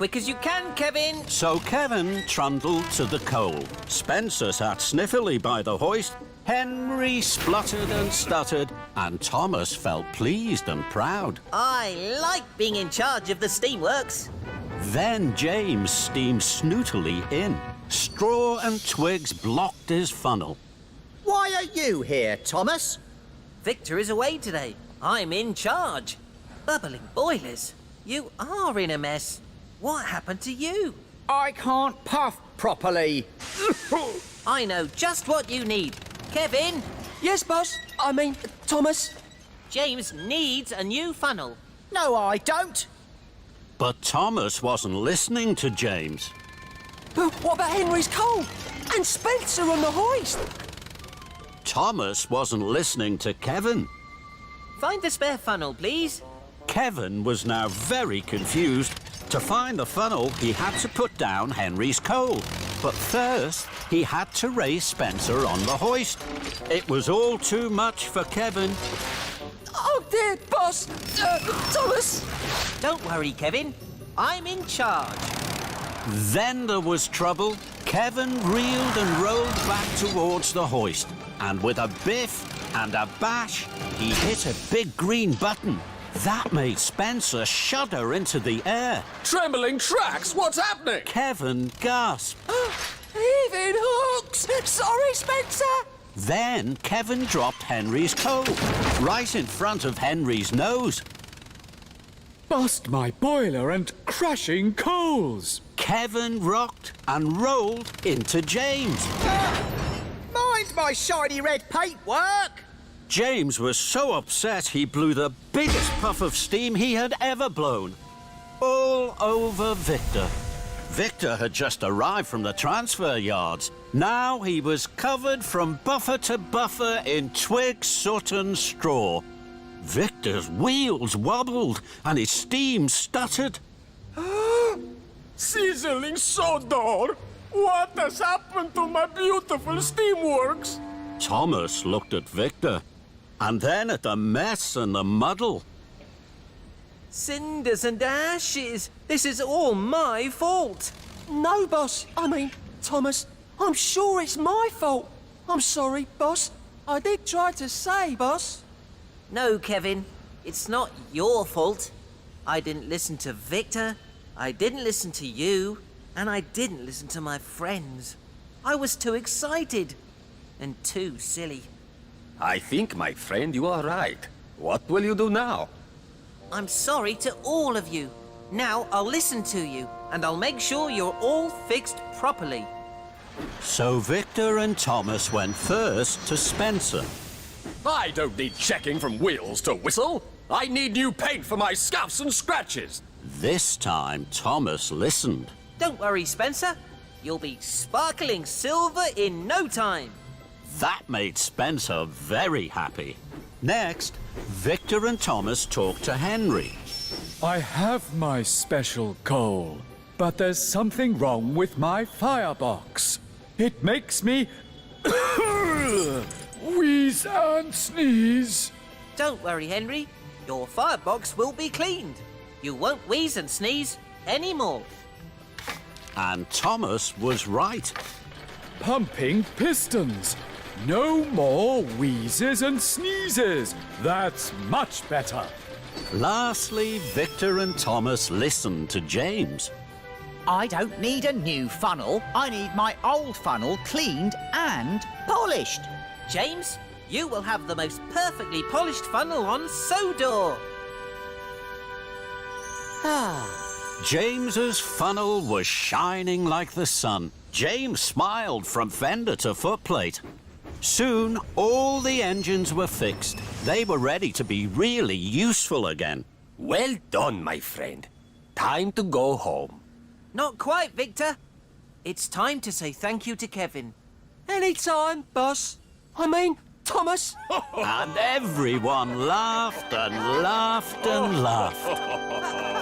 quick as you can, Kevin. So Kevin trundled to the coal. Spencer sat sniffily by the hoist. Henry spluttered and stuttered, and Thomas felt pleased and proud. I like being in charge of the Steamworks. Then James steamed snootily in. Straw and twigs blocked his funnel. Why are you here, Thomas? Victor is away today. I'm in charge. Bubbling boilers. You are in a mess. What happened to you? I can't puff properly. I know just what you need. Kevin, Yes, boss. I mean, Thomas. James needs a new funnel. No, I don't. But Thomas wasn't listening to James. But what about Henry's coal? And Spencer on the hoist? Thomas wasn't listening to Kevin. Find the spare funnel, please. Kevin was now very confused. To find the funnel, he had to put down Henry's coal. But first, he had to raise Spencer on the hoist. It was all too much for Kevin. Oh, dear, boss. Thomas. Don't worry, Kevin. I'm in charge. Then there was trouble. Kevin reeled and rolled back towards the hoist. And with a biff and a bash, he hit a big green button. That made Spencer shudder into the air. Trembling tracks? What's happening? Kevin gasped. Heaving hooks. Sorry, Spencer. Then Kevin dropped Henry's coal right in front of Henry's nose. Bust my boiler and crashing coals. Kevin rocked and rolled into James. Mind my shiny red paintwork. James was so upset he blew the biggest puff of steam he had ever blown. All over Victor. Victor had just arrived from the transfer yards. Now he was covered from buffer to buffer in twig, soot and straw. Victor's wheels wobbled and his steam stuttered. Sizzling Sodor! What has happened to my beautiful Steamworks? Thomas looked at Victor and then at the mess and the muddle. Cinders and ashes. This is all my fault. No, boss. I mean, Thomas, I'm sure it's my fault. I'm sorry, boss. I did try to say, boss. No, Kevin. It's not your fault. I didn't listen to Victor. I didn't listen to you. And I didn't listen to my friends. I was too excited. And too silly. I think, my friend, you are right. What will you do now? I'm sorry to all of you. Now I'll listen to you, and I'll make sure you're all fixed properly. So Victor and Thomas went first to Spencer. I don't need checking from wheels to whistle. I need new paint for my scuffs and scratches. This time Thomas listened. Don't worry, Spencer. You'll be sparkling silver in no time. That made Spencer very happy. Next, Victor and Thomas talked to Henry. I have my special coal, but there's something wrong with my firebox. It makes me wheeze and sneeze. Don't worry, Henry. Your firebox will be cleaned. You won't wheeze and sneeze anymore. And Thomas was right. Pumping pistons. No more wheezes and sneezes. That's much better. Lastly, Victor and Thomas listened to James. I don't need a new funnel. I need my old funnel cleaned and polished. James, you will have the most perfectly polished funnel on Sodor. James's funnel was shining like the sun. James smiled from fender to footplate. Soon, all the engines were fixed. They were ready to be really useful again. Well done, my friend. Time to go home. Not quite, Victor. It's time to say thank you to Kevin. Anytime, boss. I mean, Thomas. And everyone laughed and laughed and laughed.